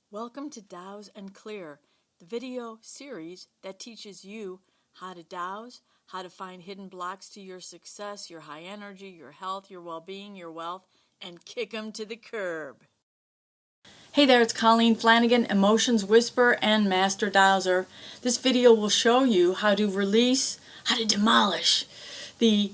Welcome to Dows and Clear, the video series that teaches you how to douse, how to find hidden blocks to your success, your high energy, your health, your well-being, your wealth, and kick them to the curb. Hey there, it's Colleen Flanagan, Emotions Whisperer and Master Dowser. This video will show you how to release, how to demolish the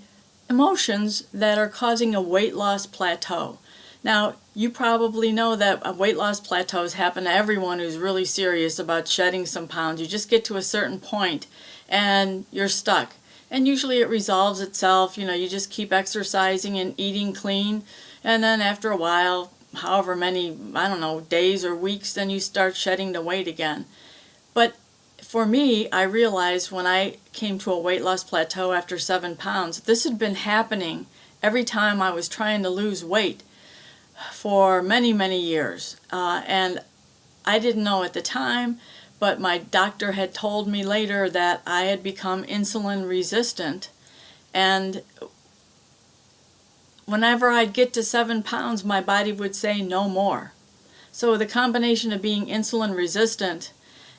emotions that are causing a weight loss plateau. Now, you probably know that weight loss plateaus happen to everyone who's really serious about shedding some pounds. You just get to a certain point and you're stuck. And usually it resolves itself. You just keep exercising and eating clean. And then after a while, however many, days or weeks, then you start shedding the weight again. But for me, I realized when I came to a weight loss plateau after 7 pounds, this had been happening every time I was trying to lose weight for many, many years. And I didn't know at the time, but my doctor had told me later that I had become insulin resistant. And whenever I'd get to 7 pounds, my body would say no more. So the combination of being insulin resistant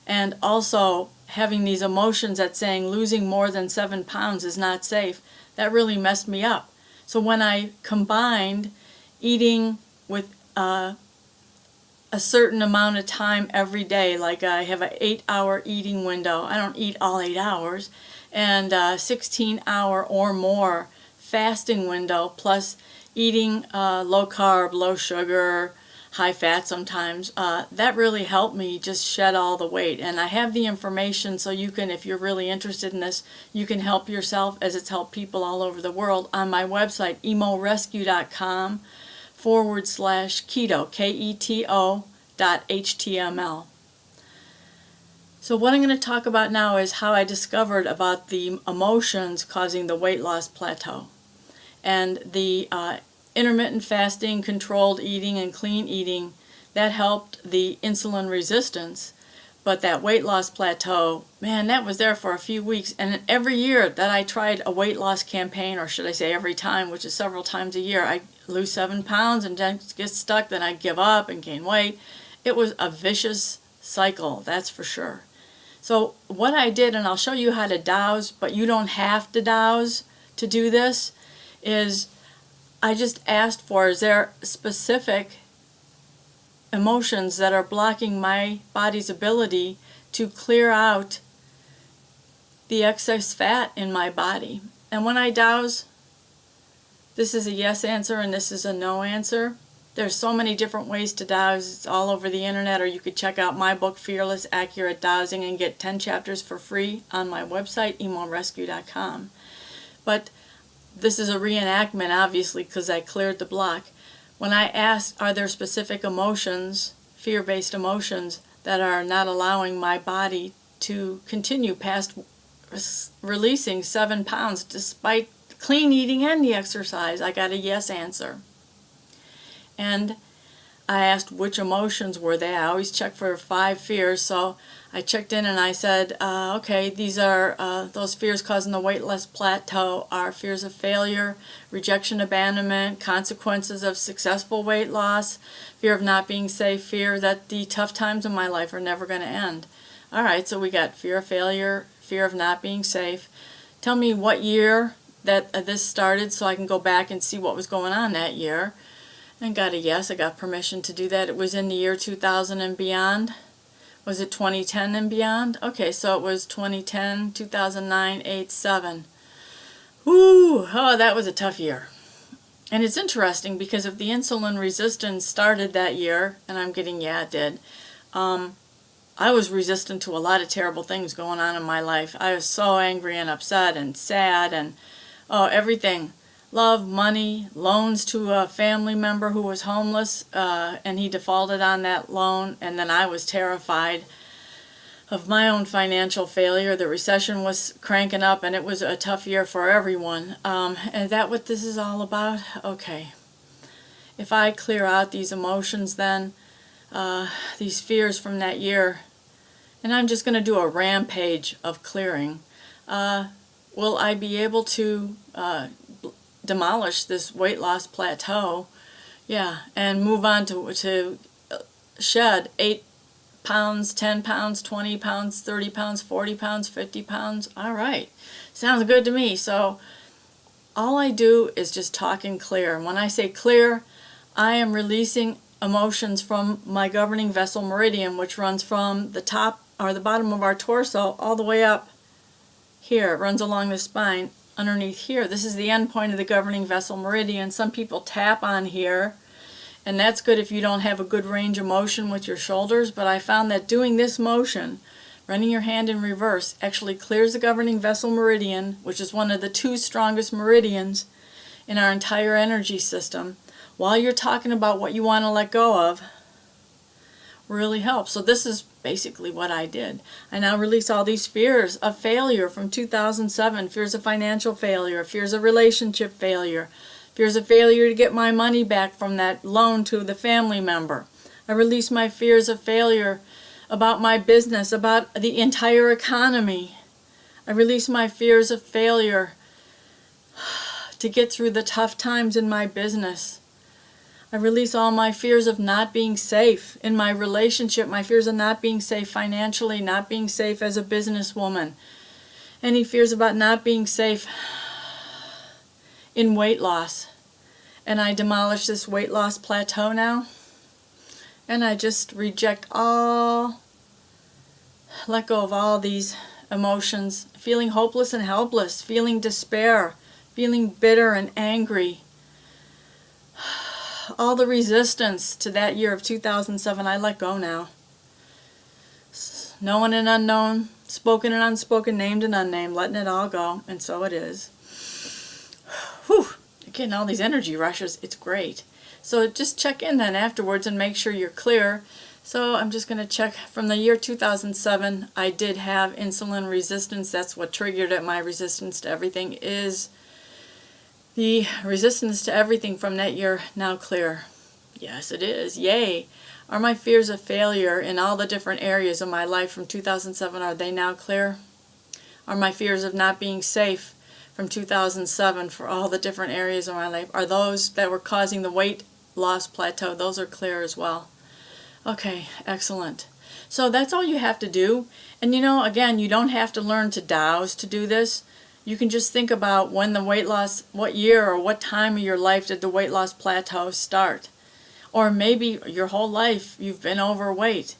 and also having these emotions that saying losing more than 7 pounds is not safe, that really messed me up. So when I combined eating with a certain amount of time every day, like I have an 8-hour eating window, I don't eat all 8 hours, and a 16-hour or more fasting window, plus eating low carb, low sugar, high fat sometimes, that really helped me just shed all the weight. And I have the information so you can, if you're really interested in this, you can help yourself as it's helped people all over the world on my website, emorescue.com/keto, keto.html. So what I'm going to talk about now is how I discovered about the emotions causing the weight loss plateau. And the intermittent fasting, controlled eating, and clean eating, that helped the insulin resistance. But that weight loss plateau, man, that was there for a few weeks. And every year that I tried a weight loss campaign, or should I say every time, which is several times a year, I'd lose 7 pounds and then get stuck, then I'd give up and gain weight. It was a vicious cycle, that's for sure. So what I did, and I'll show you how to douse, but you don't have to douse to do this, is I just asked for, is there specific emotions that are blocking my body's ability to clear out the excess fat in my body? And when I douse, this is a yes answer and this is a no answer. There's so many different ways to douse. It's all over the internet, or you could check out my book, Fearless Accurate Dowsing, and get 10 chapters for free on my website, emorescue.com. But this is a reenactment, obviously, because I cleared the block. When I asked, are there specific emotions, fear-based emotions, that are not allowing my body to continue past releasing 7 pounds despite clean eating and the exercise, I got a yes answer. And I asked which emotions were they. I always check for 5 fears, so I checked in and I said, okay, these are those fears causing the weight loss plateau are fears of failure, rejection, abandonment, consequences of successful weight loss, fear of not being safe, fear that the tough times in my life are never going to end. All right, so we got fear of failure, fear of not being safe. Tell me what year that this started so I can go back and see what was going on that year. And got a yes, I got permission to do that. It was in the year 2000 and beyond. Was it 2010 and beyond? Okay, so it was 2010, 2009, 8, 7. Whoo, oh, that was a tough year. And it's interesting because if the insulin resistance started that year, and I'm getting, yeah, it did, I was resistant to a lot of terrible things going on in my life. I was so angry and upset and sad and, everything. Love, money, loans to a family member who was homeless, and he defaulted on that loan, and then I was terrified of my own financial failure. The recession was cranking up, and it was a tough year for everyone. Is that what this is all about? Okay. If I clear out these emotions then, these fears from that year, and I'm just going to do a rampage of clearing, will I be able to demolish this weight loss plateau, yeah, and move on to shed 8 pounds, 10 pounds, 20 pounds, 30 pounds, 40 pounds, 50 pounds. All right. Sounds good to me. So all I do is just talk and clear. And when I say clear, I am releasing emotions from my governing vessel meridian, which runs from the top or the bottom of our torso all the way up here. It runs along the spine underneath here. This is the end point of the governing vessel meridian. Some people tap on here, and that's good if you don't have a good range of motion with your shoulders, but I found that doing this motion, running your hand in reverse, actually clears the governing vessel meridian, which is one of the 2 strongest meridians in our entire energy system, while you're talking about what you want to let go of. Really helps. So this is basically what I did. I now release all these fears of failure from 2007, fears of financial failure, fears of relationship failure, fears of failure to get my money back from that loan to the family member. I release my fears of failure about my business, about the entire economy. I release my fears of failure to get through the tough times in my business. I release all my fears of not being safe in my relationship, my fears of not being safe financially, not being safe as a businesswoman, any fears about not being safe in weight loss. And I demolish this weight loss plateau now. And I just reject all, let go of all these emotions, feeling hopeless and helpless, feeling despair, feeling bitter and angry. All the resistance to that year of 2007, I let go now. Known and unknown, spoken and unspoken, named and unnamed, letting it all go, and so it is. Whew, getting all these energy rushes, it's great. So just check in then afterwards and make sure you're clear. So I'm just going to check from the year 2007, I did have insulin resistance. That's what triggered it. My resistance to everything is the resistance to everything from that year now clear. Yes, it is. Yay. Are my fears of failure in all the different areas of my life from 2007, are they now clear? Are my fears of not being safe from 2007 for all the different areas of my life, are those that were causing the weight loss plateau, those are clear as well? Okay, excellent. So that's all you have to do. And you know, again, you don't have to learn to Dows to do this. You can just think about when the weight loss, what year or what time of your life did the weight loss plateau start? Or maybe your whole life you've been overweight.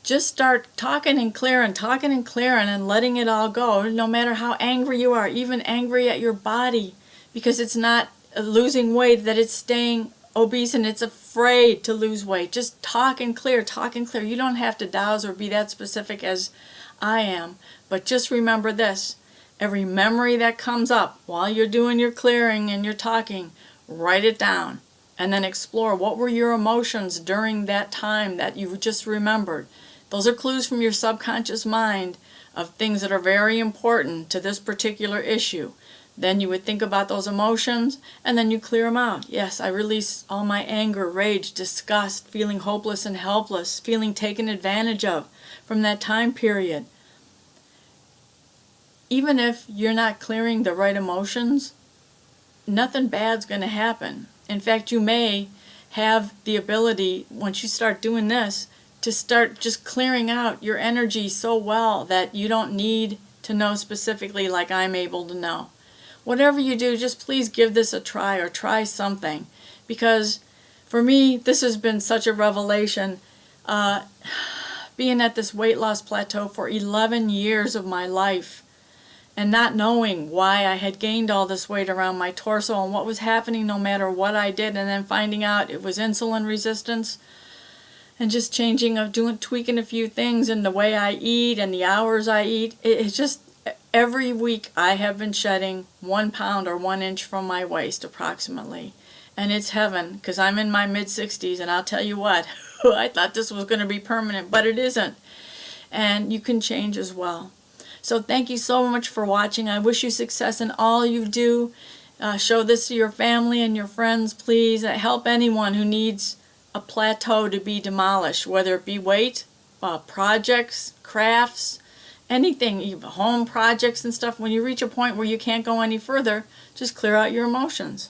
Just start talking and clearing and letting it all go, no matter how angry you are, even angry at your body, because it's not losing weight, that it's staying obese and it's afraid to lose weight. Just talk and clear. You don't have to Dows or be that specific as I am, but just remember this. Every memory that comes up while you're doing your clearing and you're talking, write it down and then explore what were your emotions during that time that you just remembered. Those are clues from your subconscious mind of things that are very important to this particular issue. Then you would think about those emotions and then you clear them out. Yes, I release all my anger, rage, disgust, feeling hopeless and helpless, feeling taken advantage of from that time period. Even if you're not clearing the right emotions, nothing bad's going to happen. In fact, you may have the ability, once you start doing this, to start just clearing out your energy so well that you don't need to know specifically like I'm able to know. Whatever you do, just please give this a try or try something. Because for me, this has been such a revelation. Being at this weight loss plateau for 11 years of my life, and not knowing why I had gained all this weight around my torso and what was happening no matter what I did, and then finding out it was insulin resistance, and just tweaking a few things in the way I eat and the hours I eat. It's just every week I have been shedding 1 pound or 1 inch from my waist approximately. And it's heaven, because I'm in my mid-60s, and I'll tell you what, I thought this was going to be permanent, but it isn't. And you can change as well. So thank you so much for watching. I wish you success in all you do. Show this to your family and your friends, please. Help anyone who needs a plateau to be demolished, whether it be weight, projects, crafts, anything, even home projects and stuff. When you reach a point where you can't go any further, just clear out your emotions.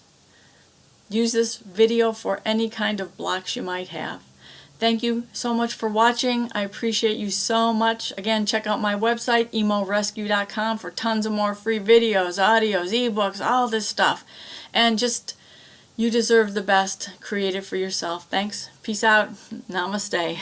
Use this video for any kind of blocks you might have. Thank you so much for watching. I appreciate you so much. Again, check out my website, emorescue.com, for tons of more free videos, audios, ebooks, all this stuff. And just, you deserve the best. Create it for yourself. Thanks. Peace out. Namaste.